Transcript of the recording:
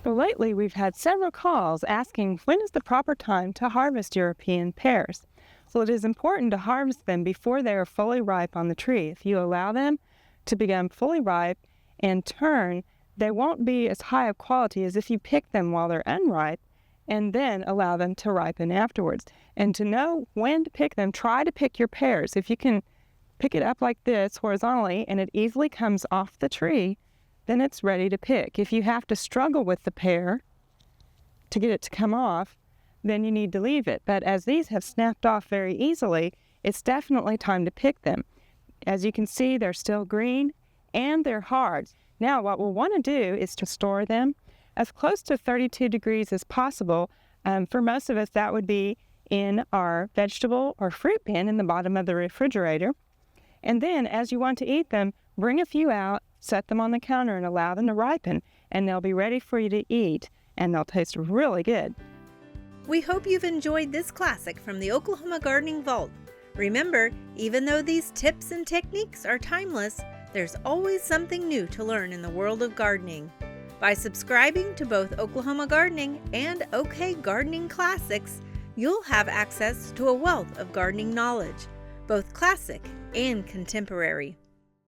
So lately, we've had several calls asking when is the proper time to harvest European pears. So it is important to harvest them before they are fully ripe on the tree. If you allow them to become fully ripe and turn, they won't be as high of quality as if you pick them while they're unripe and then allow them to ripen afterwards. And to know when to pick them, try to pick your pears. If you can pick it up like this horizontally and it easily comes off the tree, then it's ready to pick. If you have to struggle with the pear to get it to come off, then you need to leave it. But as these have snapped off very easily, it's definitely time to pick them. As you can see, they're still green and they're hard. Now, what we'll want to do is to store them as close to 32 degrees as possible. For most of us, that would be in our vegetable or fruit bin in the bottom of the refrigerator. And then, as you want to eat them, bring a few out, set them on the counter, and allow them to ripen, and they'll be ready for you to eat, and they'll taste really good. We hope you've enjoyed this classic from the Oklahoma Gardening Vault. Remember, even though these tips and techniques are timeless, there's always something new to learn in the world of gardening. By subscribing to both Oklahoma Gardening and OK Gardening Classics, you'll have access to a wealth of gardening knowledge, both classic and contemporary.